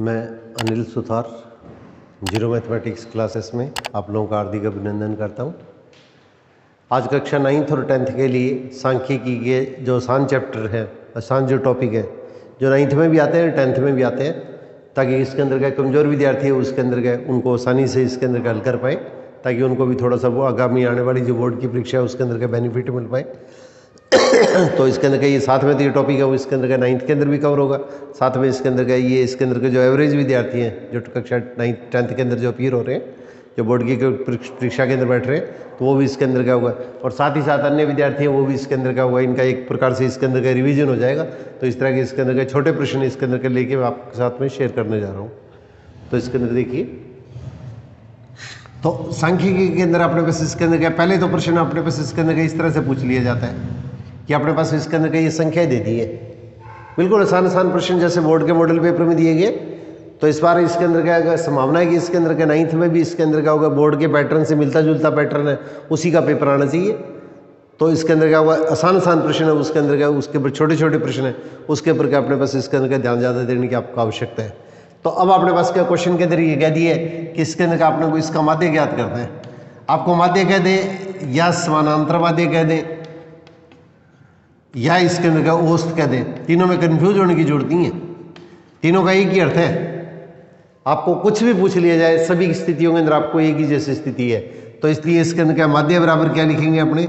मैं Anil Suthar zero mathematics classes में आप लोगों का हार्दिक अभिनंदन करता हूं। आज कक्षा 9th और 10th के लिए सांख्यिकी के जो आसान चैप्टर है, आसान जो टॉपिक है, जो 9th में भी आते हैं 10th में भी आते हैं, ताकि इसके अंदर का कमज़ोर विद्यार्थी है उसके अंदर का उनको आसानी से इसके अंदर का हल कर पाए, ताकि उनको भी थोड़ा सा वो आगामी आने वाली जो बोर्ड की परीक्षा है उसके अंदर का बेनिफिट मिल पाए। तो इसके अंदर का ये साथ में तो ये टॉपिक है वो इसके अंदर का 9th के अंदर भी कवर होगा। साथ में इसके अंदर का ये इसके अंदर के जो एवरेज विद्यार्थी हैं जो कक्षा 9th 10th के अंदर जो अपीयर हो रहे हैं, जो बोर्ड की परीक्षा के अंदर बैठ रहे हैं, तो वो भी इसके अंदर का होगा। और साथ ही साथ अन्य विद्यार्थी हैं वो भी इसके अंदर का होगा। इनका एक प्रकार से इसके अंदर का रिवीजन हो जाएगा। तो इस तरह के इसके अंदर के छोटे प्रश्न इसके अंदर के लेके मैं आपके साथ में शेयर करने जा रहा हूँ। तो इसके अंदर देखिए, तो सांख्यिकी के अंदर अपने पास इसके अंदर का पहले तो प्रश्न अपने पास इसके अंदर का इस तरह से पूछ लिया जाता है कि अपने पास इसके अंदर का ये संख्या दे दी है, बिल्कुल आसान प्रश्न जैसे बोर्ड के मॉडल पेपर में दिए गए। तो इस बार इसके अंदर का संभावना है कि इसके अंदर का 9th में भी इसके अंदर का होगा, बोर्ड के पैटर्न से मिलता जुलता पैटर्न है उसी का पेपर आना चाहिए। तो इसके अंदर क्या होगा, आसान प्रश्न है उसके अंदर का, उसके ऊपर छोटे प्रश्न है उसके ऊपर अपने पास इसके अंदर का ध्यान ज़्यादा देने की आपको आवश्यकता है। तो अब अपने पास क्या क्वेश्चन के अंदर ये कह दिए कि इसके अंदर का आपने को इसका माध्य ज्ञात करना है। आपको माध्य कह दें या समानांतर माध्य कह दें या इसके अंदर का औसत कह दें, तीनों में कंफ्यूज होने की जरूरत नहीं है। तीनों का एक ही अर्थ है। आपको कुछ भी पूछ लिया जाए सभी स्थितियों के अंदर आपको एक ही जैसी स्थिति है। तो इसलिए इसके अंदर क्या माध्य बराबर क्या लिखेंगे अपने,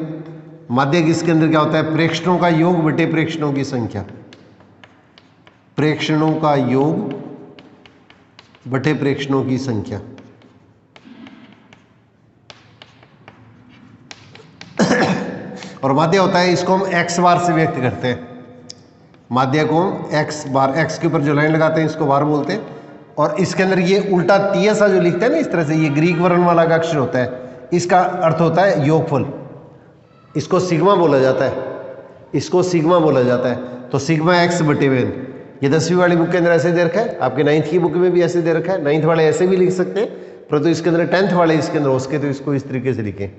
माध्य किसके अंदर क्या होता है, प्रेक्षणों का योग बटे प्रेक्षणों की संख्या, प्रेक्षणों का योग बटे प्रेक्षणों की संख्या। और माध्य होता है, इसको हम x बार से व्यक्त करते हैं। माध्य को हम x बार, x के ऊपर जो लाइन लगाते हैं इसको बार बोलते हैं। और इसके अंदर ये उल्टा तियसा जो लिखते हैं ना इस तरह से, ये ग्रीक वर्ण वाला का अक्षर होता है, इसका अर्थ होता है योगफल। इसको सिग्मा बोला जाता है, इसको सिग्मा बोला जाता है। तो सिग्मा x बटे वन, ये 10वीं वाली बुक के अंदर ऐसे दे रखा है, आपके 9th की बुक में भी ऐसे दे रखा है। 9th वाले ऐसे भी लिख सकते हैं, परंतु इसके अंदर 10th वाले इसके अंदर उसके तो इसको इस तरीके से लिखें।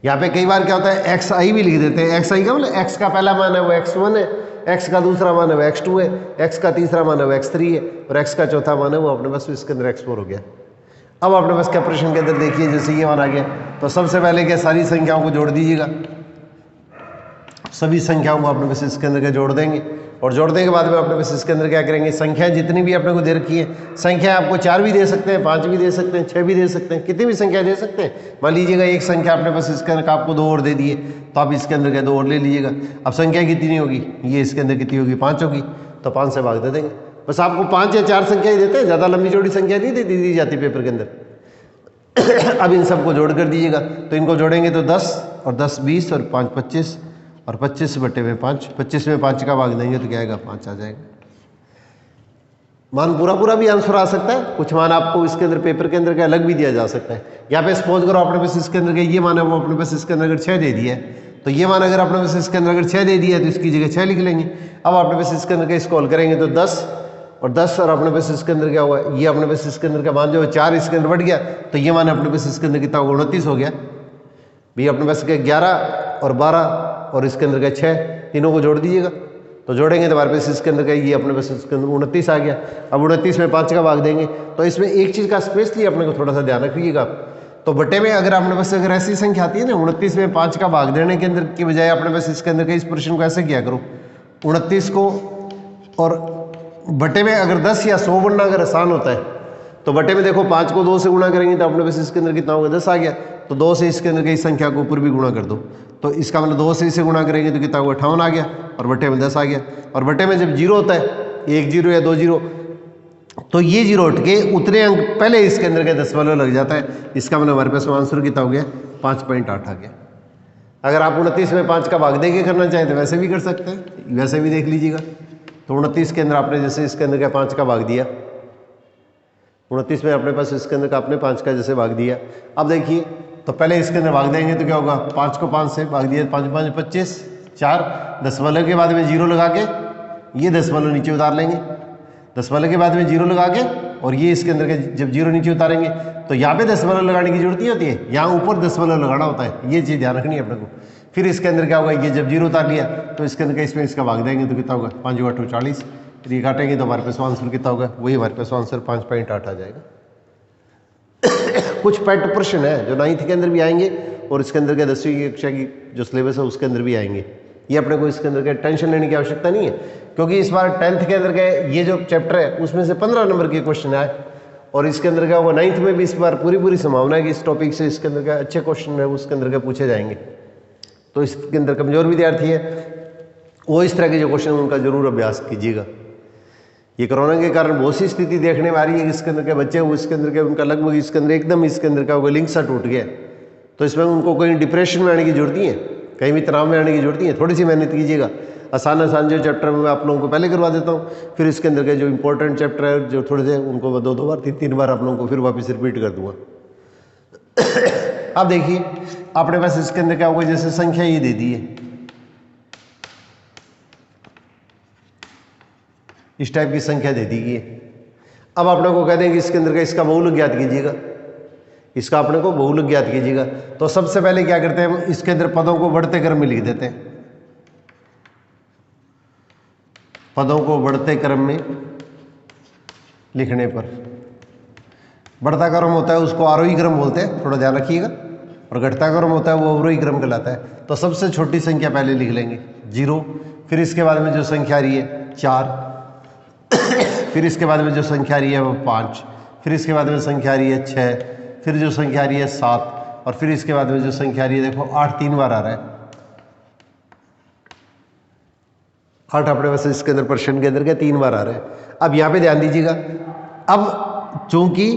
यहाँ पे कई बार क्या होता है xi भी लिख देते हैं। xi का मतलब x का पहला मान है वो x1 है, x का दूसरा मान है वो x2 है, x का तीसरा मान है वो x3 है और x का चौथा मान है वो अपने पास इसके अंदर x4 हो गया। अब अपने पास क्या प्रश्न के अंदर देखिए, जैसे ये मान आ गया तो सबसे पहले क्या सारी संख्याओं को जोड़ दीजिएगा। सभी संख्याओं को अपने पास इसके अंदर क्या जोड़ देंगे और जोड़ने के बाद में अपने पास इसके अंदर क्या करेंगे, संख्या जितनी भी अपने को दे रखी है, संख्या आपको 4 भी दे सकते हैं, 5 भी दे सकते हैं, 6 भी दे सकते हैं, कितनी भी संख्या दे सकते हैं। मान लीजिएगा एक संख्या अपने पास इसके अंदर आपको 2 और दे दिए, तो आप इसके अंदर क्या 2 और ले लीजिएगा। अब संख्या कितनी होगी, ये इसके अंदर कितनी होगी, 5 होगी, तो 5 से भाग दे देंगे। बस आपको 5 या 4 संख्या ही देते हैं, ज़्यादा लंबी चौड़ी संख्या नहीं दी जाती पेपर के अंदर। अब इन सबको जोड़ कर दीजिएगा, तो इनको जोड़ेंगे तो 10 और 10 20 और 5 25 और 25 बटे में 5, 25 में 5 का भाग देंगे तो क्या आएगा, 5 आ जाएगा। मान पूरा भी आंसर आ सकता है, कुछ मान आपको इसके अंदर पेपर के अंदर का अलग भी दिया जा सकता है। यहाँ पे सपोज करो अपने पास इसके अंदर ये मान है वो अपने पास इसके अंदर अगर 6 दे दिया है, तो ये मान अगर अपने पास इसके अंदर अगर 6 दे दिया है तो इसकी जगह 6 लिख लेंगे। अब अपने पास इसके अंदर का इसको हल करेंगे तो 10 और अपने पास इसके अंदर क्या हुआ, ये अपने पास इसके अंदर का मान जो 4 इसके अंदर बढ़ गया, तो ये मान अपने पास इसके अंदर कितना होगा, 29 हो गया। भी अपने पास 11 और 12 और इसके अंदर का 6, तीनों को जोड़ दीजिएगा। तो जोड़ेंगे तो हमारे पास इसके अंदर का ये अपने पास इसके अंदर 29 आ गया। अब 29 में 5 का भाग देंगे, तो इसमें एक चीज़ का स्पेशली अपने को थोड़ा सा ध्यान रखिएगा। तो बटे में अगर अपने पास अगर ऐसी संख्या आती है ना, 29 में 5 का भाग देने के अंदर की बजाय अपने पास इसके अंदर का इस प्रश्न को ऐसे किया करो, 29 को और बटे में अगर 10 या 100 बनना अगर आसान होता है, तो बटे में देखो 5 को 2 से गुणा करेंगे तो अपने पास इसके अंदर कितना होगा, 10 आ गया। तो 2 से इसके अंदर की संख्या को ऊपर भी गुणा कर दो, तो इसका मतलब 2 से इसे गुणा करेंगे तो कितना होगा, 58 आ गया और बटे में 10 आ गया। और बटे में जब 0 होता है, 1 0 या 2 0, तो ये 0 उठ के उतने अंक पहले इसके अंदर का दशमलव लग जाता है। इसका मतलब हमारे पास आंसर कितना हो गया, 5.8 आ गया। अगर आप 29 में 5 का भाग दे के करना चाहें तो वैसे भी कर सकते हैं, वैसे भी देख लीजिएगा। तो 29 के अंदर आपने जैसे इसके अंदर का 5 का भाग दिया, 29 में अपने पास इसके अंदर का आपने 5 का जैसे भाग दिया। अब देखिए, तो पहले इसके अंदर भाग देंगे तो क्या होगा, 5 को 5 से भाग दिया, 5 5 25, 4 दशमलव के बाद में 0 लगा के ये दशमलव नीचे उतार लेंगे, दशमलव के बाद में 0 लगा के और ये इसके अंदर के जब 0 नीचे उतारेंगे तो यहाँ पे दशमलव लगाने की जरूरत नहीं होती है, यहाँ ऊपर दशमलव लगाना होता है। ये चीज़ ध्यान रखनी है अपने को। फिर इसके अंदर क्या होगा, ये जब 0 उतार लिया तो इसके अंदर इसमें इसका भाग देंगे तो कितना होगा, 5 8 40, ये काटेंगे तो हमारे पास आंसर कितना होगा, वही हमारे पास आंसर 5.8 आ जाएगा। कुछ पैट प्रश्न है जो 9th के अंदर भी आएंगे और इसके अंदर के 10वीं की कक्षा की जो सिलेबस है उसके अंदर भी आएंगे। ये अपने को इसके अंदर के टेंशन लेने की आवश्यकता नहीं है, क्योंकि इस बार 10th के अंदर के ये जो चैप्टर है उसमें से 15 नंबर के क्वेश्चन आए और इसके अंदर का वो 9th में भी इस बार पूरी संभावना है कि इस टॉपिक से इसके अंदर का अच्छे क्वेश्चन है उसके अंदर के पूछे जाएंगे। तो इसके अंदर कमजोर विद्यार्थी है वो इस तरह के जो क्वेश्चन उनका जरूर अभ्यास कीजिएगा। ये कोरोना के कारण बहुत सी स्थिति देखने में आ रही है कि इसके अंदर के बच्चे वो इसके अंदर के उनका लगभग इसके अंदर एकदम इसके अंदर का लिंक सा टूट गया, तो इसमें उनको कोई डिप्रेशन में आने की जरूरत नहीं है, कहीं भी तनाव में आने की जरूरत नहीं है। थोड़ी सी मेहनत कीजिएगा, आसान जो चैप्टर मैं आप लोगों को पहले करवा देता हूँ, फिर इसके अंदर के जो इंपॉर्टेंट चैप्टर है जो थोड़े से उनको 2 बार 3 बार आप लोगों को फिर वापस रिपीट कर दूंगा। अब देखिए अपने पास इसके अंदर क्या होगा, जैसे संख्या ये दे दी है, इस टाइप की संख्या दे दी गई है। अब अपने को कह देंगे इसके अंदर का इसका बहुलक ज्ञात कीजिएगा, इसका अपने को बहुलक ज्ञात कीजिएगा। तो सबसे पहले क्या करते हैं, इसके अंदर पदों को बढ़ते क्रम में लिख देते हैं। पदों को बढ़ते क्रम में लिखने पर बढ़ता क्रम होता है उसको आरोही क्रम बोलते हैं, थोड़ा ध्यान रखिएगा, और घटता क्रम होता है वो अवरोही क्रम कहलाता है। तो सबसे छोटी संख्या पहले लिख लेंगे 0, फिर इसके बाद में जो संख्या आ रही है 4, फिर इसके बाद में जो संख्या आ रही है वो 5, फिर इसके बाद में संख्या आ रही है 6, फिर जो संख्या आ रही है 7, और फिर इसके बाद में जो संख्या आ रही है देखो 8 3 बार आ रहा है। 8 अपने वैसे इसके अंदर प्रश्न के अंदर क्या 3 बार आ रहा है। अब यहाँ पे ध्यान दीजिएगा, अब चूंकि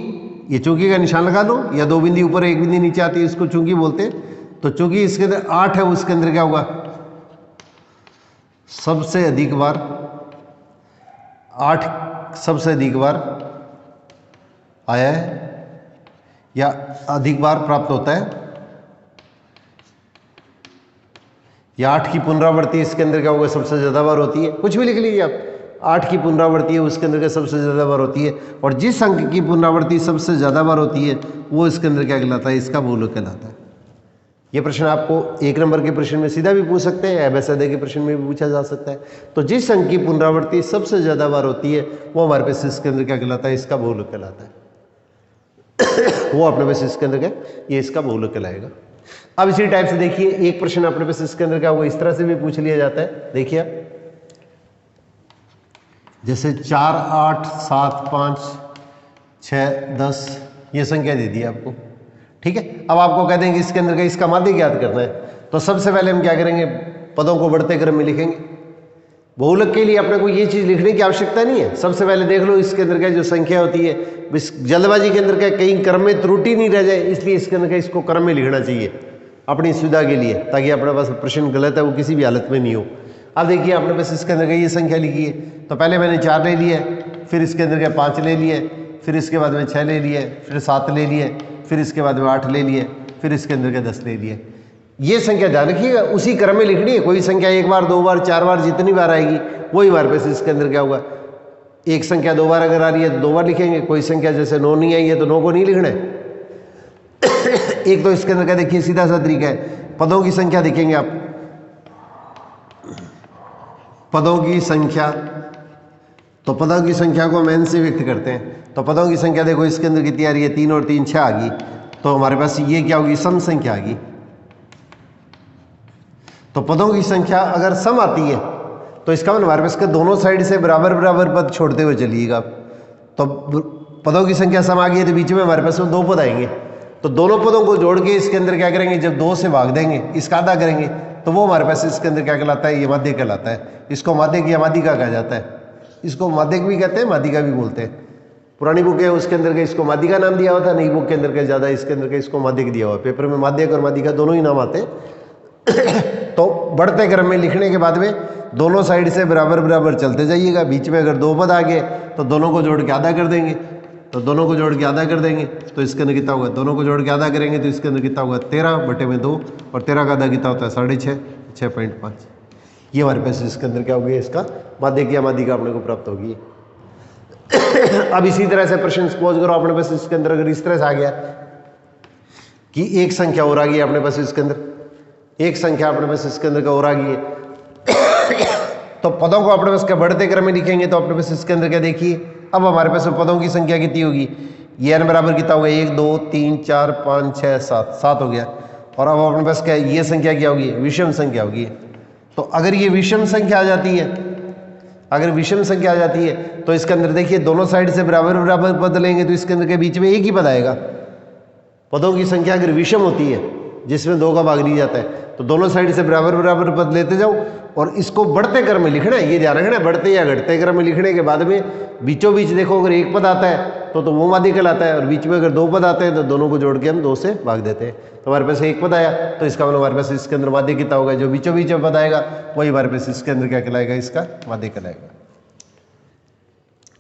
ये चूंकि का निशान लगा दो या 2 बिंदी ऊपर 1 बिंदी नीचे आती है इसको चूंकि बोलते हैं। तो चूंकि इसके अंदर 8 है उसके अंदर क्या होगा, सबसे अधिक बार 8 सबसे अधिक बार आया है या अधिक बार प्राप्त होता है, या 8 की पुनरावृत्ति इसके अंदर क्या होगा सबसे ज्यादा बार होती है। कुछ भी लिख लीजिए आप, 8 की पुनरावृत्ति है उसके अंदर क्या सबसे ज्यादा बार होती है, और जिस अंक की पुनरावृत्ति सबसे ज्यादा बार होती है वो इसके अंदर क्या कहलाता है, इसका बहुलक कहलाता है। ये प्रश्न आपको 1 नंबर के प्रश्न में सीधा भी पूछ सकते हैं, एबीसीडी के प्रश्न में भी पूछा जा सकता है। तो जिस अंक की पुनरावृत्ति सबसे ज्यादा बार होती है वो हमारे पास इसके अंदर क्या कहलाता है, इसका बहुलक कहलाता है। वो अपने पास इसके अंदर क्या, ये इसका बहुलक कहलाएगा। अब इसी टाइप से देखिए एक प्रश्न अपने पास इसके अंदर क्या होगा, इस तरह से भी पूछ लिया जाता है। देखिए आप, जैसे 4 8 7 5 6 10 ये संख्या दे दी आपको, ठीक है। अब आपको कह देंगे इसके अंदर का इसका माध्य ज्ञात करना है, तो सबसे पहले हम क्या करेंगे, पदों को बढ़ते क्रम में लिखेंगे। बहुलक के लिए अपने को ये चीज लिखने की आवश्यकता नहीं है। सबसे पहले देख लो इसके अंदर का जो संख्या होती है, इस जल्दबाजी के अंदर का कहीं क्रम में त्रुटि नहीं रह जाए, इसलिए इसके अंदर का इसको क्रम में लिखना चाहिए अपनी सुविधा के लिए, ताकि अपने पास प्रश्न गलत है वो किसी भी हालत में नहीं हो। अब देखिए अपने पास इसके अंदर का ये संख्या लिखी है, तो पहले मैंने 4 ले लिया, फिर इसके अंदर का 5 ले लिए, फिर इसके बाद में 6 ले लिए, फिर 7 ले लिए, फिर इसके बाद में 8 ले लिए, फिर इसके अंदर का 10 ले लिए। ये संख्या ध्यान रखिएगा उसी क्रम में लिखनी है। कोई संख्या 1 बार 2 बार 4 बार जितनी बार आएगी वही हमारे पास इसके अंदर क्या होगा। एक संख्या 2 बार अगर आ रही है तो 2 बार लिखेंगे, कोई संख्या जैसे 9 नहीं आई है तो 9 को नहीं लिखना है। एक तो इसके अंदर का देखिए सीधा सा तरीका है, पदों की संख्या देखेंगे आप, पदों की संख्या, तो पदों की संख्या को मैन से व्यक्त करते हैं। तो पदों की संख्या देखो इसके अंदर कितनी आ रही है, 3 और 3 6 आ गई, तो हमारे पास ये क्या होगी, सम संख्या आ गई। तो पदों की संख्या अगर सम आती है तो इसका मतलब हमारे पास दोनों साइड से बराबर बराबर पद छोड़ते हुए चलिएगा। तो पदों की संख्या सम आ गई है तो बीच में हमारे पास 2 पद आएंगे, तो दोनों पदों को जोड़ के इसके अंदर क्या करेंगे, जब 2 से भाग देंगे, इसका आधा करेंगे, तो वो हमारे पास इसके अंदर क्या कहलाता है, ये माध्य कहलाता है। इसको माध्यक या माध्यिका कहा जाता है। इसको माध्यक भी कहते हैं, माध्यिका भी बोलते हैं। पुरानी बुक है उसके अंदर का इसको माध्यिका नाम दिया हुआ था, नई बुक के अंदर का ज्यादा इसके अंदर का इसको माध्यक दिया हुआ। पेपर में माध्यक और माध्यिका दोनों ही नाम आते हैं। तो बढ़ते क्रम में लिखने के बाद में दोनों साइड से बराबर बराबर चलते जाइएगा। बीच में अगर 2 पद आ गए तो दोनों को जोड़ के आधा कर देंगे, तो दोनों को जोड़ के आधा कर देंगे, तो इसके अंदर कितना होगा, दोनों को जोड़ के आधा करेंगे तो इसके अंदर कितना होगा 13/2, और 13 का आधा कितना होता है 6.5, 6.5। ये हमारे पास इसके अंदर क्या हो गया, इसका माध्यक या माध्यिका अपने को प्राप्त होगी। अब इसी तरह से प्रश्न सपोज करो अपने पास इसके अंदर अगर इस तरह से आ गया कि एक संख्या और आ गई अपने पास इसके अंदर, एक संख्या अपने पास इसके अंदर का और आ गई है, तो पदों को अपने पास क्या बढ़ते क्रम में लिखेंगे तो अपने पास इसके अंदर क्या देखिए, अब हमारे पास पदों की संख्या कितनी होगी, ये n बराबर कितना होगा 1 2 3 4 5 6 7 7 हो गया। और अब अपने पास क्या ये संख्या क्या होगी, विषम संख्या होगी। तो अगर ये विषम संख्या आ जाती है, अगर विषम संख्या आ जाती है तो इसके अंदर देखिए दोनों साइड से बराबर बराबर पद लेंगे तो इसके अंदर के बीच में एक ही पद आएगा। पदों की संख्या अगर विषम होती है जिसमें 2 का भाग लिया जाता है तो दोनों साइड से बराबर बराबर पद लेते जाओ और इसको बढ़ते क्रम में लिखना है, ये ध्यान रखना है, बढ़ते या घटते क्रम में लिखने के बाद में बीचों बीच देखो अगर एक पद आता है तो वो माध्य कहलाता है और बीच में अगर 2 पद आते हैं तो दोनों को जोड़ के हम 2 से भाग देते हैं। तो हमारे पास एक पद आया तो इसका मतलब हमारे पास इसके अंदर माध्य कितना होगा, जो बीचों बीच पद आएगा वही हमारे पास इसके अंदर क्या कहलाएगा, इसका माध्य कहलाएगा।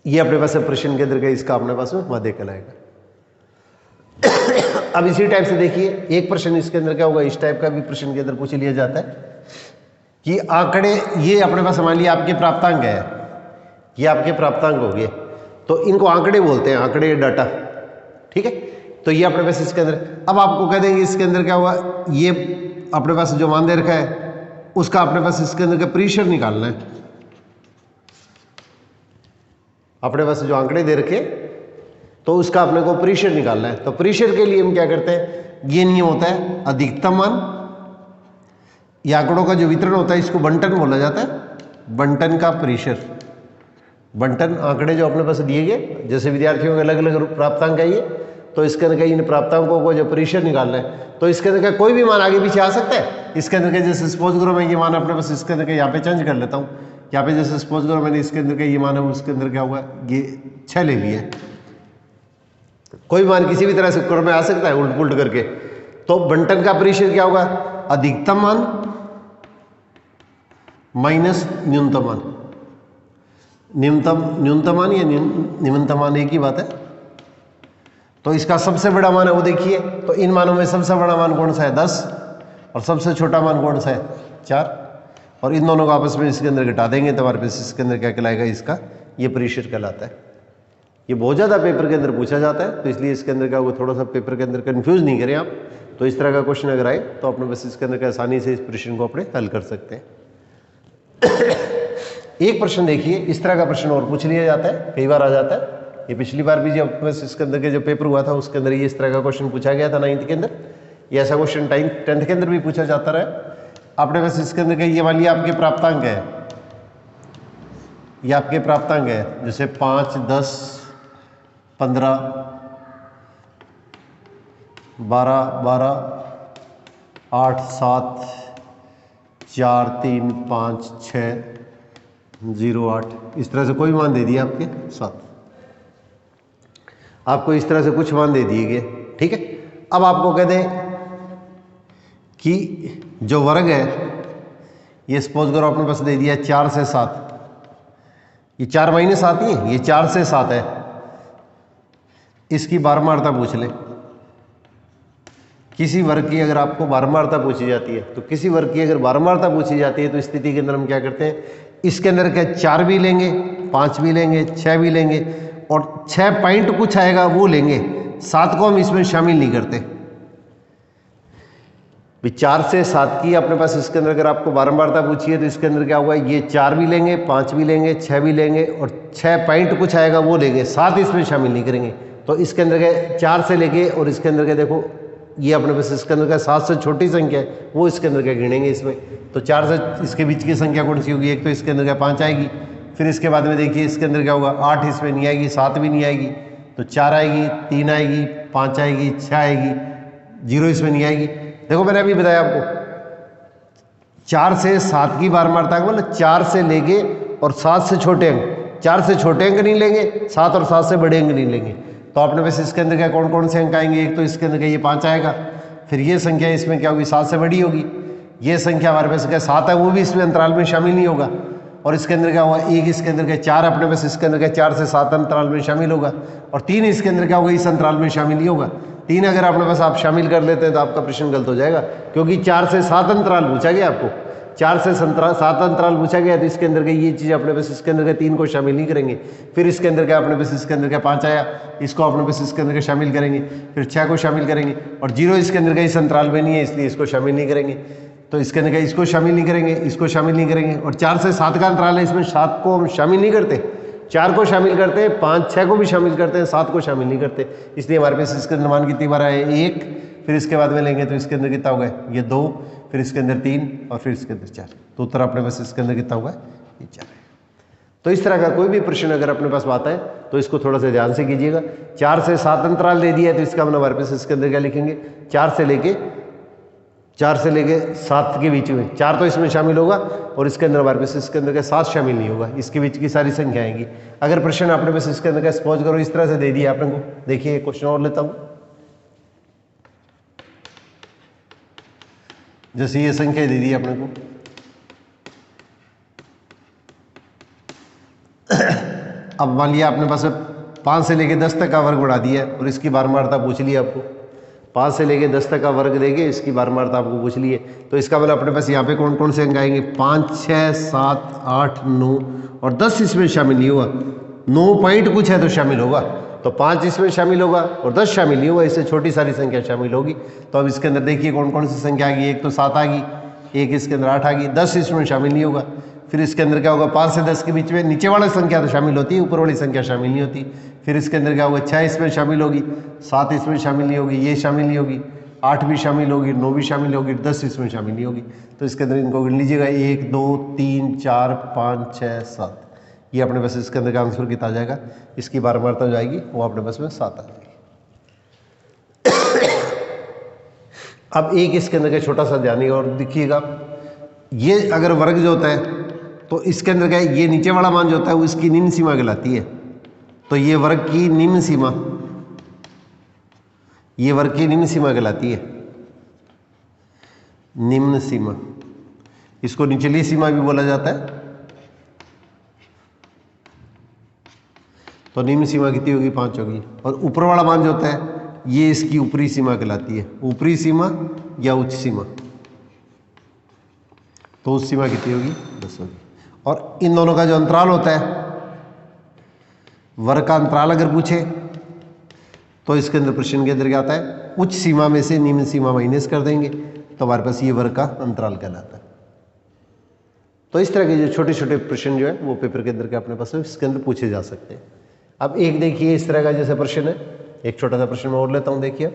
ये अपने पास प्रश्न के अंदर का इसका अपने पास में माध्य कहलाएगा। अब इसी टाइप से देखिए एक प्रश्न इसके अंदर क्या होगा, इस टाइप का भी प्रश्न के अंदर पूछ लिया जाता है कि आंकड़े ये अपने पास मान लिया आपके प्राप्तांक है, ये आपके प्राप्तांक हो गए तो इनको आंकड़े बोलते हैं, आंकड़े डाटा, ठीक है। तो ये अपने पास इसके अंदर, अब आपको कह देंगे इसके अंदर क्या हुआ, ये अपने पास जो मान दे रखा है उसका अपने पास इसके अंदर का प्रीशर निकालना है। अपने पास जो आंकड़े दे रखे तो उसका अपने को प्रीशर निकालना है। तो प्रीशर के लिए हम क्या करते हैं, ये नियम होता है अधिकतम मान, ये आंकड़ों का जो वितरण होता है इसको बंटन बोला जाता है, बंटन का प्रीशर। बंटन आंकड़े जो अपने पास दिए गए, जैसे विद्यार्थियों के अलग अलग प्राप्तांक है ये, तो इसके अंदर इन प्राप्तांकों को जो प्रीशर निकालना है तो इसके अंदर का कोई भी मान आगे पीछे आ सकता है। इसके अंदर के जैसे सपोज करो मैं ये मान अपने पास इसके अंदर के यहाँ पे चेंज कर लेता हूँ, यहाँ पे जैसे सपोज करो मैंने इसके अंदर का ये मान है उसके अंदर क्या हुआ, ये 6 ले लिया, कोई मान किसी भी तरह से क्रम में आ सकता है उल्ट पुल्ट करके। तो बंटन का प्रीशर क्या होगा, अधिकतम मान माइनस न्यूनतम मान, न्यूनतम मान या निम्नतम मान एक ही बात है। तो इसका सबसे बड़ा मान है वो देखिए, तो इन मानों में सबसे बड़ा मान कौन सा है 10 और सबसे छोटा मान कौन सा है 4, और इन दोनों को आपस में इसके अंदर घटा देंगे तो हमारे पास इसके अंदर क्या कहलाएगा, इसका ये प्रीशर कहलाता है। ये बहुत ज़्यादा पेपर के अंदर पूछा जाता है तो इसलिए इसके अंदर क्या होगा, थोड़ा सा पेपर के अंदर कंफ्यूज नहीं करें आप। तो इस तरह का क्वेश्चन अगर आए तो अपने बस इसके अंदर आसानी से इस प्रश्न को अपने हल कर सकते हैं। एक प्रश्न देखिए, इस तरह का प्रश्न और पूछ लिया जाता है, कई बार आ जाता है। ये पिछली बार भी जब बस इसके अंदर के जो पेपर हुआ था उसके अंदर ये इस तरह का क्वेश्चन पूछा गया था 9th के अंदर। ये ऐसा क्वेश्चन 10th के अंदर भी पूछा जाता रहा। आपने बस इसके अंदर के ये मान लिया आपके प्राप्तांक है, ये आपके प्राप्तांक है, जैसे 5 10 15 12 12 8 7 4 3 5 6 0 8, इस तरह से कोई मान दे दिया आपके 7, आपको इस तरह से कुछ मान दे दिए गए, ठीक है। अब आपको कह दें कि जो वर्ग है ये सपोज करो अपने पास दे दिया 4 से 7, ये 4 माइनस आती है, ये 4 से 7 है, इसकी बारंबारता पूछ ले। किसी वर्ग की अगर आपको बारंबारता पूछी जाती है तो किसी वर्ग की अगर बारंबारता पूछी जाती है तो इस स्थिति के अंदर हम क्या करते हैं, इसके अंदर क्या 4 भी लेंगे, 5 भी लेंगे, 6 भी लेंगे और 6 पॉइंट कुछ आएगा वो लेंगे, 7 को हम इसमें शामिल नहीं करते। 4 से 7 की अपने पास इसके अंदर अगर आपको बारंबारता पूछी है तो इसके अंदर क्या होगा, ये 4 भी लेंगे, 5 भी लेंगे, 6 भी लेंगे और 6 पॉइंट कुछ आएगा वो लेंगे, 7 इसमें शामिल नहीं करेंगे। तो इसके अंदर के 4 से लेके और इसके अंदर के देखो ये अपने पास इसके अंदर का 7 से छोटी संख्या है वो इसके अंदर क्या गिनेंगे इसमें। तो 4 से इसके बीच की संख्या कौन सी होगी, एक तो इसके अंदर का 5 आएगी, फिर इसके बाद में देखिए इसके अंदर क्या होगा 8 इसमें नहीं आएगी, 7 भी नहीं आएगी, तो 4 आएगी, 3 आएगी, 5 आएगी, 6 आएगी, 0 इसमें नहीं आएगी। देखो मैंने अभी बताया आपको 4 से 7 की बारंबारता का मतलब 4 से लेके और 7 से छोटे अंक, 4 से छोटे अंक नहीं लेंगे, 7 और 7 से बड़े अंक नहीं लेंगे। तो आपने वैसे इसके अंदर क्या कौन कौन से अंक आएंगे, एक तो इसके अंदर क्या ये 5 आएगा, फिर ये संख्या इसमें क्या होगी 7 से बड़ी होगी, ये संख्या हमारे पास क्या 7 है वो भी इसमें अंतराल में शामिल नहीं होगा, और इसके अंदर क्या हुआ एक इसके अंदर क्या 4 अपने पास इसके अंदर क्या 4 से 7 अंतराल में शामिल होगा, और 3 इसके अंदर क्या होगा इस अंतराल में शामिल नहीं होगा। 3 अगर अपने पास आप शामिल कर लेते हैं तो आपका प्रश्न गलत हो जाएगा, क्योंकि 4 से 7 अंतराल पूछा गया आपको, 4 से 7 अंतराल पूछा गया तो इसके अंदर के ये चीज़ अपने पास इसके अंदर के 3 को शामिल नहीं करेंगे। फिर इसके अंदर क्या अपने पास इसके अंदर का 5 आया, इसको अपने पास इसके अंदर का शामिल करेंगे, फिर 6 को शामिल करेंगे, और 0 इसके अंदर का इस अंतराल में नहीं है इसलिए इसको शामिल नहीं करेंगे। तो इसके अंदर क्या इसको शामिल नहीं करेंगे, इसको शामिल नहीं करेंगे। और 4 से 7 का अंतराल है, इसमें 7 को हम शामिल नहीं करते, 4 को शामिल करते हैं, 5 6 को भी शामिल करते हैं, 7 को शामिल नहीं करते। इसलिए हमारे पास इसके अंदर मान कितनी बार आए 1, फिर इसके बाद में लेंगे तो इसके अंदर कितना होगा ये 2, फिर इसके अंदर 3 और फिर इसके अंदर 4। तो उत्तर अपने पास इसके अंदर कितना होगा ये 4 है। तो इस तरह का कोई भी प्रश्न अगर अपने पास आता है तो इसको थोड़ा सा ध्यान से कीजिएगा। 4 से 7 अंतराल दे दिया है तो इसका मतलब हमारे पास इसके अंदर क्या लिखेंगे 4 से लेके 7 के बीच में 4 तो इसमें शामिल होगा और इसके अंदर हमारे पास इसके अंदर का 7 शामिल नहीं होगा, इसके बीच की सारी संख्या आएंगी। अगर प्रश्न आपने पास इसके अंदर का सपोज करो इस तरह से दे दिया आपने को, देखिए क्वेश्चन और लेता हूँ। जैसे ये संख्या दे दी आपने को, अब मान लिया आपने पास 5 से लेके 10 तक का वर्ग बढ़ा दिया और इसकी बारंबारता पूछ ली आपको। 5 से लेके 10 तक का वर्ग देंगे, इसकी बारंबारता आपको पूछ ली है। तो इसका मतलब अपने पास यहाँ पे कौन कौन से अंक आएंगे 5 6 7 8 9 और 10 इसमें शामिल नहीं होगा। 9 पॉइंट कुछ है तो शामिल होगा, तो 5 इसमें शामिल होगा और 10 शामिल नहीं होगा, इससे छोटी सारी संख्या शामिल होगी। तो अब इसके अंदर देखिए कौन कौन सी संख्या आ गई, एक तो 7 आ गई, एक इसके अंदर 8 आ गई, 10 इसमें शामिल नहीं होगा। फिर इसके अंदर क्या होगा 5 से 10 के बीच में नीचे वाली संख्या तो शामिल होती है, ऊपर वाली संख्या शामिल नहीं होती। फिर इसके अंदर क्या होगा 6 इसमें शामिल होगी, 7 इसमें शामिल नहीं होगी, ये शामिल नहीं होगी, 8 भी शामिल होगी, 9 भी शामिल होगी, 10 इसमें शामिल नहीं होगी। तो इसके अंदर इनको गिन लीजिएगा 1 2 3 4 5 6 7, ये अपने पास इसके अंदर का आंसर कितना आ जाएगा, इसकी बारंबारता हो जाएगी वो अपने पास में 7 आ जाएगी। अब एक इसके अंदर का छोटा सा ध्यान और देखिएगा, ये अगर वर्ग जो होता है तो इसके अंदर क्या है, ये नीचे वाला मान जो होता है वो इसकी निम्न सीमा कहलाती है। तो ये वर्ग की निम्न सीमा, ये वर्ग की निम्न सीमा कहलाती है, निम्न सीमा। इसको निचली सीमा भी बोला जाता है। तो निम्न सीमा कितनी होगी 5 होगी। और ऊपर वाला मान जो होता है ये इसकी ऊपरी सीमा कहलाती है, ऊपरी सीमा या उच्च सीमा। तो उस सीमा कितनी होगी 10 होगी। और इन दोनों का जो अंतराल होता है, वर्ग का अंतराल अगर पूछे तो इसके अंदर प्रश्न के अंदर क्या आता है, उच्च सीमा में से निम्न सीमा माइनस कर देंगे तो हमारे पास ये वर्ग का अंतराल कहलाता है। तो इस तरह के जो छोटे छोटे प्रश्न जो है वो पेपर के अंदर के अपने पास इसके अंदर पूछे जा सकते हैं। अब एक देखिए इस तरह का जैसे प्रश्न है, एक छोटा सा प्रश्न मैं और लेता हूं। देखिए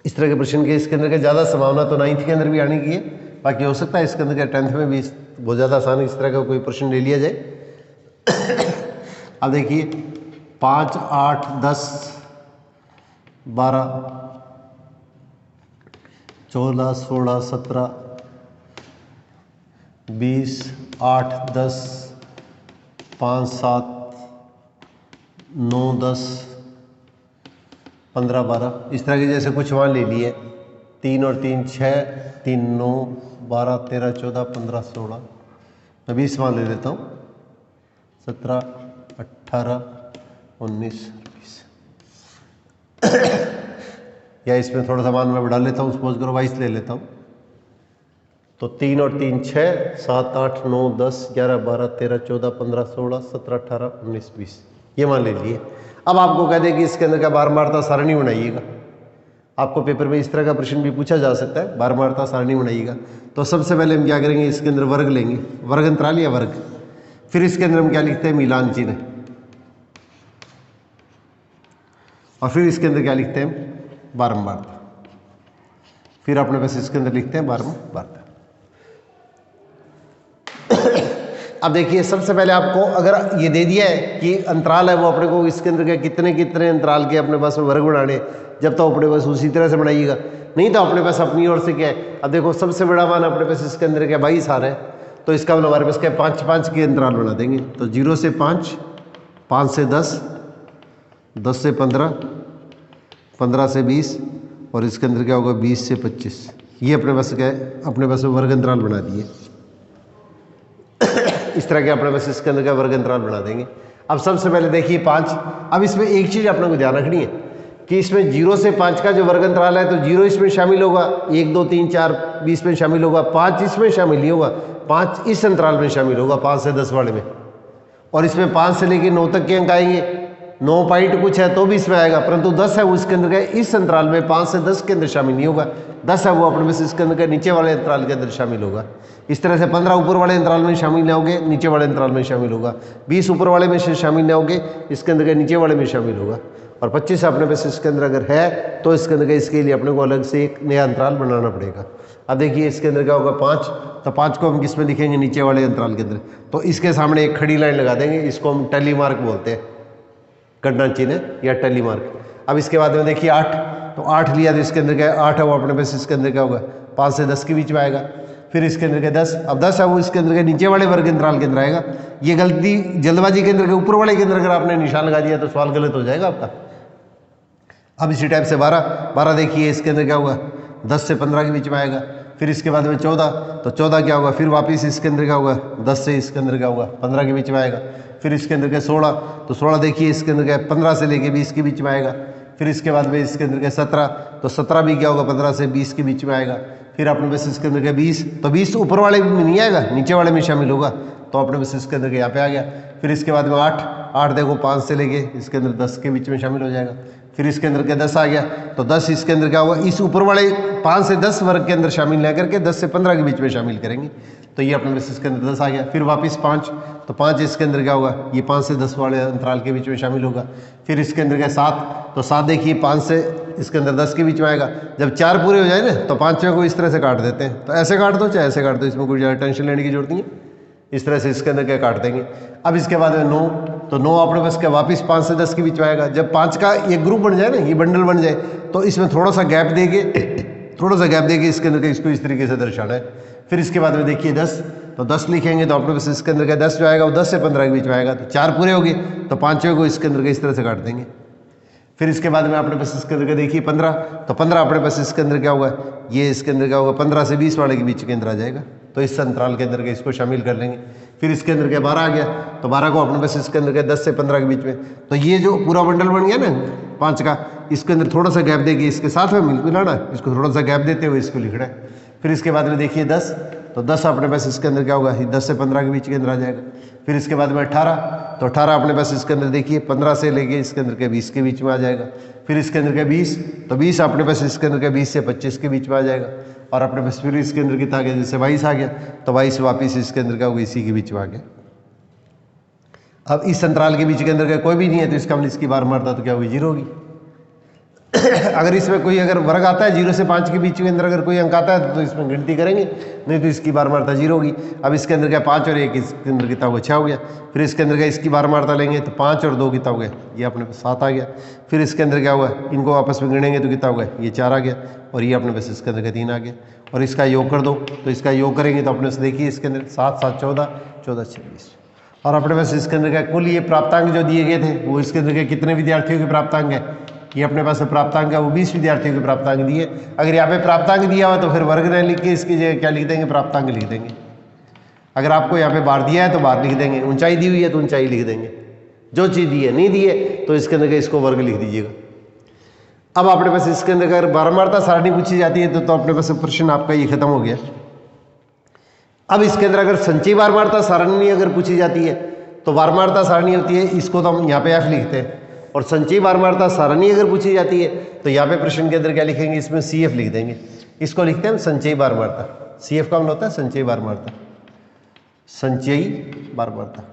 इस तरह के प्रश्न के इसके अंदर के ज़्यादा संभावना तो 9th के अंदर भी आने की है, बाकी हो सकता है इसके अंदर के 10th में भी बहुत ज़्यादा आसान इस तरह का कोई प्रश्न ले लिया जाए। अब देखिए 5 8 10 12 14 16 17 20 8 10 5 7 9 10 15 12 इस तरह के जैसे कुछ मान ले लिए, 3 और 3 6 3 9 12 13 14 15 16, मैं 20 मान ले लेता हूँ, 17 18 19 20 या इसमें थोड़ा सा मान मैं बढ़ा लेता हूँ, सपोज करो 22 ले लेता हूँ। तो 3 और 3 6 7 8 9 10 11 12 13 14 15 16 17 18 19 20 ये मान ले लिए। अब आपको कह दें कि इसके अंदर का बारंबारता सारणी बनाइएगा। आपको पेपर में इस तरह का प्रश्न भी पूछा जा सकता है, बारंबारता सारणी बनाइएगा। तो सबसे पहले हम क्या करेंगे, इसके अंदर वर्ग लेंगे, वर्ग अंतराल या वर्ग। फिर इसके अंदर हम क्या लिखते हैं, मिलान चिन्ह। और फिर इसके अंदर क्या लिखते हैं, बारंबारता। फिर अपने पास इसके अंदर लिखते हैं बारंबारता। अब देखिए सबसे पहले आपको अगर ये दे दिया है कि अंतराल है वो अपने को इसके अंदर के कितने कितने अंतराल के अपने पास वर्ग बनाने, जब तो अपने पास उसी तरह से बनाइएगा, नहीं तो अपने पास अपनी ओर से क्या है। अब देखो सबसे बड़ा मान अपने पास इसके अंदर क्या 22 आ रहा है, तो इसका मतलब हमारे पास क्या 5 5 के अंतराल बना देंगे। तो 0 से 5, 5 से 10, 10 से 15, 15 से 20 और इसके अंदर क्या होगा 20 से 25। ये अपने पास क्या है, अपने पास वर्ग अंतराल बना दिए। इस तरह के अपने पास इसके अंदर का वर्ग अंतराल बना देंगे। अब सबसे पहले देखिए 5। अब इसमें एक चीज़ अपने को ध्यान रखनी है कि इसमें 0 से 5 का जो वर्ग अंतराल है तो 0 इसमें शामिल होगा, 1 2 3 4 20 में शामिल होगा, 5 इसमें शामिल नहीं होगा, 5 इस अंतराल में शामिल होगा, 5 से 10 वाले में। और इसमें 5 से लेकर 9 तक के अंक आएंगे 9 पॉइंट कुछ है तो भी इसमें आएगा, परंतु 10 है वो इसके अंदर का इस अंतराल में 5 से 10 के अंदर शामिल नहीं होगा। 10 है वो अपने पास इसके अंदर के नीचे वाले अंतराल के अंदर शामिल होगा। इस तरह से 15 ऊपर वाले अंतराल में शामिल ना होगे, नीचे वाले अंतराल में शामिल होगा। 20 ऊपर वाले में से शामिल ना होगे, इसके अंदर के नीचे वाले में शामिल होगा। और 25 अपने पास इसके अंदर अगर है तो इसके अंदर इसके लिए अपने को अलग से एक नया अंतराल बनाना पड़ेगा। अब देखिए इसके अंदर क्या होगा 5, तो 5 को हम किस में लिखेंगे, नीचे वाले अंतराल के अंदर। तो इसके सामने एक खड़ी लाइन लगा देंगे, इसको हम टैली मार्क बोलते हैं, गणना चिन्ह या टैली मार्क। अब इसके बाद में देखिए 8, तो 8 लिया तो इसके अंदर क्या 8 है वो अपने पास इसके अंदर क्या होगा 5 से 10 के बीच में आएगा। फिर इसके अंदर के 10, अब 10 है वो इसके अंदर के नीचे वाले वर्ग अंतराल के अंदर आएगा। ये गलती जल्दबाजी के अंदर के ऊपर वाले के अंदर अगर आपने निशान लगा दिया तो सवाल गलत हो जाएगा आपका। अब इसी टाइप से 12 देखिए इसके अंदर क्या होगा 10 से 15 के बीच में आएगा। फिर इसके बाद में 14, तो 14 क्या होगा, फिर वापस इसके अंदर क्या होगा 10 से इसके अंदर क्या होगा 15 के बीच में आएगा। फिर इसके अंदर क्या 16, तो 16 देखिए इसके अंदर क्या 15 से लेके 20 के बीच में आएगा। फिर इसके बाद में इसके अंदर क्या 17, तो 17 भी क्या होगा 15 से 20 के बीच में आएगा। फिर अपने पास इसके अंदर क्या 20, तो 20 ऊपर वाले में नहीं आएगा, नीचे वाले में शामिल होगा, तो अपने पास इसके अंदर यहाँ पे आ गया। फिर इसके बाद में 8 देखो 5 से लेके इसके अंदर 10 के बीच में शामिल हो जाएगा। फिर इसके अंदर क्या 10 आ गया, तो 10 इसके अंदर क्या होगा, इस ऊपर वाले 5 से 10 वर्ग के अंदर शामिल ना करके 10 से 15 के बीच में शामिल करेंगे, तो ये अपने पास इसके अंदर 10 आ गया। फिर वापस 5, तो 5 इसके अंदर क्या होगा, ये 5 से 10 वाले अंतराल के बीच में शामिल होगा। फिर इसके अंदर क्या 7, तो 7 देखिए 5 से इसके अंदर 10 के बीच में आएगा। जब 4 पूरे हो जाए ना तो 5वें को इस तरह से काट देते हैं, तो ऐसे काट दो चाहे ऐसे काट दो, इसमें कोई ज़्यादा टेंशन लेने की जरूरत नहीं है। इस तरह से इसके अंदर क्या काट देंगे। अब इसके बाद में 9, तो 9 अपने पास क्या वापस 5 से 10 के बीच में आएगा। जब 5 का ये ग्रुप बन जाए ना, ये बंडल बन जाए, तो इसमें थोड़ा सा गैप देके इसके अंदर इसको इस तरीके से दर्शाना है। फिर इसके बाद में देखिए 10, तो 10 लिखेंगे तो अपने पास इसके अंदर क्या 10 जो आएगा वो 10 से 15 के बीच में आएगा। तो 4 पूरे हो गए तो 5वें को इसके अंदर इस तरह से काट देंगे। फिर इसके बाद में अपने पास इसके अंदर देखिए 15, तो 15 अपने पास इसके अंदर क्या होगा, ये इसके अंदर क्या होगा 15 से 20 वाले के बीच के अंदर आ जाएगा, तो इस अंतराल के अंदर के इसको शामिल कर लेंगे। फिर इसके अंदर क्या 12 आ गया, तो 12 को अपने पास इसके अंदर क्या 10 से 15 के बीच में, तो ये जो पूरा बंडल बन गया ना 5 का, इसके अंदर थोड़ा सा गैप देके इसके साथ में मिलाना, इसको थोड़ा सा गैप देते हुए इसको लिखना है। फिर इसके बाद में देखिए 10, तो 10 अपने पास इसके अंदर क्या होगा, 10 से 15 के बीच के अंदर आ जाएगा। फिर इसके बाद में 18, तो 18 अपने पास इसके अंदर देखिए 15 से लेके इसके अंदर के 20 के बीच में आ जाएगा। फिर इसके अंदर का 20, तो 20 अपने पास इसके अंदर का 20 से 25 के बीच में आ जाएगा। और अपने पास फिर इसके अंदर कितना आ गया, जैसे 22 आ गया, तो 22 वापिस इसके अंदर का इसी के बीच में आ गया। अब इस अंतराल के बीच के अंदर का कोई भी नहीं है, तो इसका हम इसकी बार मारता तो क्या हुई 0 होगी। अगर इसमें कोई अगर वर्ग आता है 0 से 5 के बीच के अंदर अगर कोई अंक आता है तो इसमें गिनती करेंगे, नहीं तो इसकी बार मारता 0 होगी। अब इसके अंदर क्या 5 और 1 इसके अंदर कितना हो गया 6 हो गया। फिर इसके अंदर क्या इसकी बार मारता लेंगे तो 5 और 2 कितना हो गया, ये अपने पास 7 आ गया। फिर इसके अंदर क्या हुआ, इनको आपस में गिनेंगे तो कितना हो गया, ये 4 आ गया, और ये अपने पास इसके अंदर का 3 आ गया। और इसका योग कर दो, तो इसका योग करेंगे तो अपने से देखिए इसके अंदर 7 7 14 14 26, और अपने पास इसके अंदर क्या कुल ये प्राप्तांक जो दिए गए थे वो इसके अंदर के कितने विद्यार्थियों के प्राप्तांक है, ये अपने पास प्राप्तांक है वो 20 विद्यार्थियों के प्राप्तांक दिए। अगर यहाँ पे प्राप्तांक दिया हुआ तो फिर वर्ग न लिख के इसकी जगह क्या लिख देंगे, प्राप्तांक लिख देंगे। अगर आपको यहाँ पे बार दिया है तो बार लिख देंगे, ऊंचाई दी हुई है तो ऊंचाई लिख देंगे, जो चीज़ दी है। नहीं दी है तो इसके अंदर इसको वर्ग लिख दीजिएगा। अब अपने पास इसके अंदर अगर बारंबारता सारणी पूछी जाती है तो अपने पास प्रश्न आपका ये खत्म हो गया। अब इसके अंदर अगर संचयी बारंबारता सारणी अगर पूछी जाती है तो बारंबारता सारणी होती है, इसको तो हम यहाँ पे F लिखते हैं, और संचयी बारंबारता सारणी अगर पूछी जाती है तो यहाँ पे प्रश्न के अंदर क्या लिखेंगे, इसमें CF लिख देंगे। इसको लिखते हैं संचयी बारंबारता। CF का मतलब होता है संचयी बारंबारता, संचयी बारंबारता।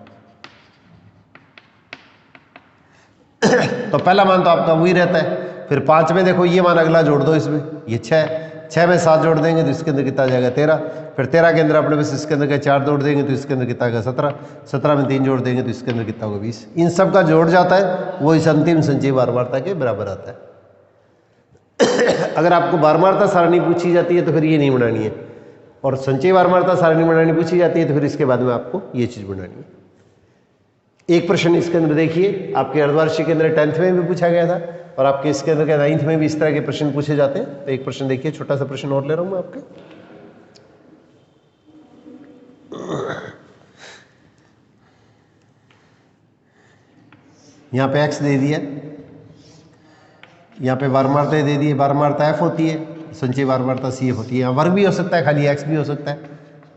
तो पहला मान तो आपका वही रहता है। फिर 5 में देखो ये मान अगला जोड़ दो, इसमें ये 6 में 7 जोड़ देंगे तो इसके अंदर कितना आ जाएगा 13। फिर 13 के अंदर अपने पास इसके अंदर का 4 जोड़ देंगे तो इसके अंदर कितना आएगा 17। 17 में 3 जोड़ देंगे तो इसके अंदर कितना होगा 20। इन सब का जोड़ जाता है वो इस अंतिम संचयी बारंबारता के बराबर आता है। अगर आपको बारंबारता सारणी पूछी जाती है तो फिर ये नहीं बनानी है, और संचयी बारंबारता सारणी बनानी पूछी जाती है तो फिर इसके बाद में आपको ये चीज़ बनानी है। एक प्रश्न इसके अंदर देखिए, आपके अर्धवार्षिक के अंदर 10th में भी पूछा गया था, और आपके इसके अंदर के 9th में भी इस तरह के प्रश्न पूछे जाते हैं। तो एक प्रश्न देखिए, छोटा सा प्रश्न और ले रहा हूं मैं आपके। यहाँ पे x दे दिया, यहाँ पे बारंबारता दे दी है, बारंबारता F होती है, संचयी बारंबारता CF होती है। यहाँ वर्ग भी हो सकता है, खाली x भी हो सकता है।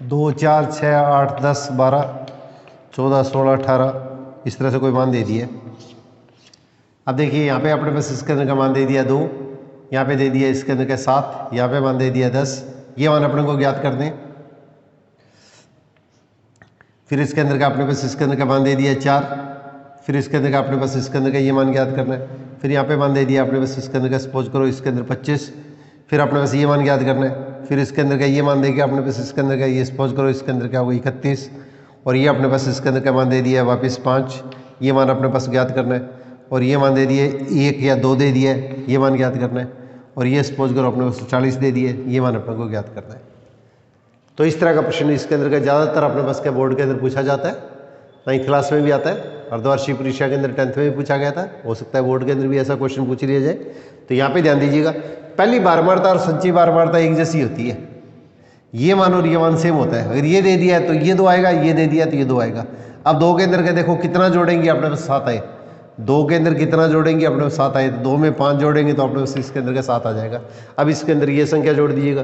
2 4 6 8 10 12 14 16 18 इस तरह से कोई मान दे दिए। अब देखिए यहाँ पे अपने पास इसके अंदर का मान दे दिया 2, यहाँ पे दे दिया इसके अंदर का 7, यहाँ पे मान दे दिया 10, ये मान अपने को ज्ञात कर दें। फिर इसके अंदर का अपने पास इसके अंदर का मान दे दिया 4, फिर इसके अंदर का अपने पास इसके अंदर का ये मान ज्ञात करना है। फिर यहाँ पे मान दे दिया अपने पास इसके अंदर का, सपोज करो इसके अंदर 25, फिर अपने पास ये मान ज्ञात करना है। फिर इसके अंदर का ये मान देगा अपने पास इसके अंदर का, ये सपोज करो इसके अंदर क्या होगा 31, और ये अपने पास इसके अंदर का मान दे दिया है वापस 5, ये मान अपने पास ज्ञात करना है। और ये मान दे दिए 1 या 2 दे दिया है, ये मान ज्ञात करना है। और ये सपोज करो अपने पास 40 दे दिए, ये मान अपने को ज्ञात करना है। तो इस तरह का प्रश्न इसके अंदर का ज़्यादातर अपने पास क्या बोर्ड के अंदर पूछा जाता है, 9th क्लास में भी आता है, अर्धवार्षिक परीक्षा के अंदर 10th में भी पूछा गया था, हो सकता है बोर्ड के अंदर भी ऐसा क्वेश्चन पूछ लिया जाए। तो यहाँ पे ध्यान दीजिएगा, पहली बारंबारता और संचयी बारंबारता एक जैसी होती है, ये मान और ये मान सेम होता है। अगर ये दे दिया है तो ये 2 आएगा, ये दे दिया तो ये 2 आएगा। अब 2 के अंदर का देखो कितना जोड़ेंगे, अपने पास 7 आए। 2 के अंदर कितना जोड़ेंगे, अपने पास 7 आए, तो 2 में 5 जोड़ेंगे तो अपने पास इसके अंदर का 7 आ जाएगा। अब इसके अंदर ये संख्या जोड़ दीजिएगा,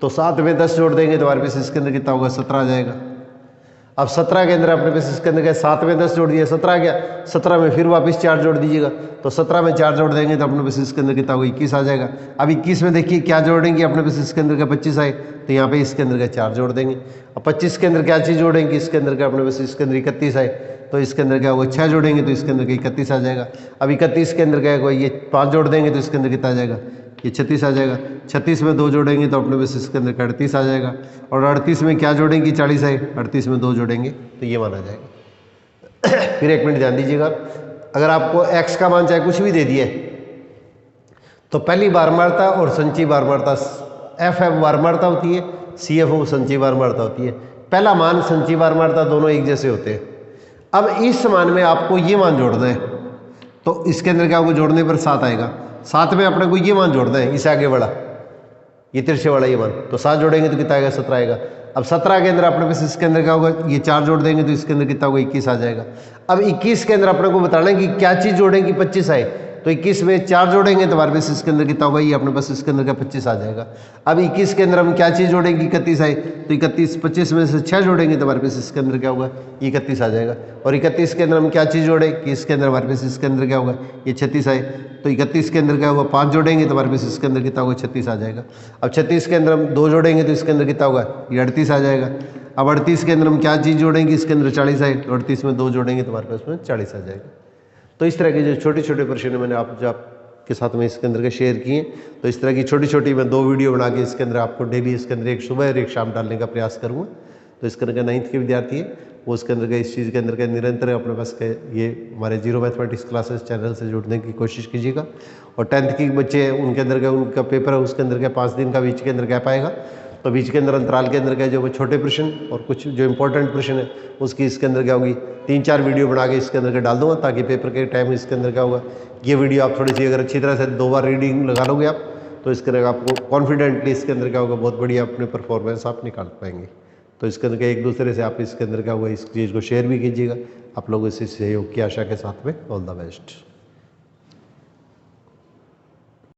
तो 7 में 10 जोड़ देंगे तो हमारे पास इसके अंदर कितना होगा, 17 आ जाएगा। अब 17 के अंदर अपने पास इसके अंदर क्या, 7 में 10 जोड़ दिया, 17 आ गया। 17 में फिर वापस 4 जोड़ दीजिएगा, तो 17 में 4 जोड़ देंगे तो अपने पास इसके अंदर कितना होगा, 21 आ जाएगा। अब 21 में देखिए क्या जोड़ेंगे, अपने पास इसके अंदर का 25 आए, तो यहाँ पे इसके अंदर का 4 जोड़ देंगे। अब 25 के अंदर क्या चीज़ जोड़ेंगे, इसके अंदर का अपने पास इसके अंदर 31 आए, तो इसके अंदर क्या होगा, 6 जोड़ेंगे तो इसके अंदर का 31 आ जाएगा। अब 31 के अंदर क्या होगा, ये 5 जोड़ देंगे तो इसके अंदर कितना आ जाएगा, ये 36 आ जाएगा। 36 में 2 जोड़ेंगे तो अपने पास इसके अंदर का 38 आ जाएगा। और 38 में क्या जोड़ेंगे, 40 आए, 38 में 2 जोड़ेंगे तो ये मान आ जाएगा। फिर 1 मिनट ध्यान दीजिएगा, अगर आपको x का मान चाहे कुछ भी दे दिया तो पहली बारंबारता और संचयी बारंबारता, एफ बारंबारता होती है, सी एफ संचयी बारंबारता होती है। पहला मान संचयी बारंबारता दोनों एक जैसे होते हैं। अब इस मान में आपको ये मान जोड़ना है, तो इसके अंदर क्या होगा, जोड़ने पर 7 आएगा। 7 में अपने को ये मान जोड़ना है, इससे आगे वाला, ये तिरछे वाला ये मान, तो 7 जोड़ेंगे तो कितना आएगा, 17 आएगा। अब 17 के अंदर अपने पास इसके अंदर क्या होगा, ये 4 जोड़ देंगे तो इसके अंदर कितना होगा, 21 आ जाएगा। अब 21 के अंदर अपने को बताना है कि क्या चीज़ जोड़ेंगे, 25 आए, तो 21 में 4 जोड़ेंगे तो हमारे पास इसके अंदर कितना होगा, ये अपने पास इसके अंदर का 25 आ जाएगा। अब 21 के अंदर हम क्या चीज़ जोड़ेंगे, 31 आए, तो 31 25 में से 6 जोड़ेंगे तो हमारे पास इसके अंदर क्या होगा, 31 आ जाएगा। और 31 के अंदर हम क्या चीज़ जोड़ें कि इसके अंदर हमारे पास इसके अंदर क्या होगा, ये 36 आए, तो 31 के अंदर क्या होगा, 5 जोड़ेंगे तो हमारे पास इसके अंदर कितना होगा, 36 आ जाएगा। अब 36 के अंदर हम 2 जोड़ेंगे तो इसके अंदर कितना होगा, ये 38 आ जाएगा। अब 38 के अंदर हम क्या चीज़ जोड़ेंगे, इसके अंदर 40 आए, तो 38 में 2 जोड़ेंगे तो हमारे पास में 40 आ जाएगा। तो इस तरह के जो छोटे छोटे प्रश्न मैंने आपके साथ में इसके अंदर के शेयर किए, तो इस तरह की छोटी छोटी मैं 2 वीडियो बना के इसके अंदर आपको डेली इसके अंदर एक सुबह और एक शाम डालने का प्रयास करूँगा। तो इसके अंदर का 9th के विद्यार्थी है वो इसके अंदर का इस चीज़ के अंदर का निरंतर अपने पास के ये हमारे जीरो मैथमेटिक्स क्लासेस चैनल से जुड़ने की कोशिश कीजिएगा। और 10th के बच्चे हैं उनके अंदर का उनका पेपर है, उसके अंदर का 5 दिन का बीच के अंदर गैप आएगा, तो बीच के अंदर अंतराल के अंदर का जो छोटे प्रश्न और कुछ जो इंपॉर्टेंट प्रश्न है उसकी इसके अंदर क्या होगी 3-4 वीडियो बना के इसके अंदर का डाल दूंगा, ताकि पेपर के टाइम इसके अंदर क्या होगा, ये वीडियो आप थोड़ी सी अगर अच्छी तरह से 2 बार रीडिंग लगा लोगे आप, तो इसके अंदर आपको कॉन्फिडेंटली इसके अंदर क्या होगा, बहुत बढ़िया अपने परफॉर्मेंस आप निकाल पाएंगे। तो इसके अंदर एक दूसरे से आप इसके अंदर क्या होगा, इस चीज़ को शेयर भी कीजिएगा। आप लोगों से सहयोग की आशा के साथ में ऑल द बेस्ट।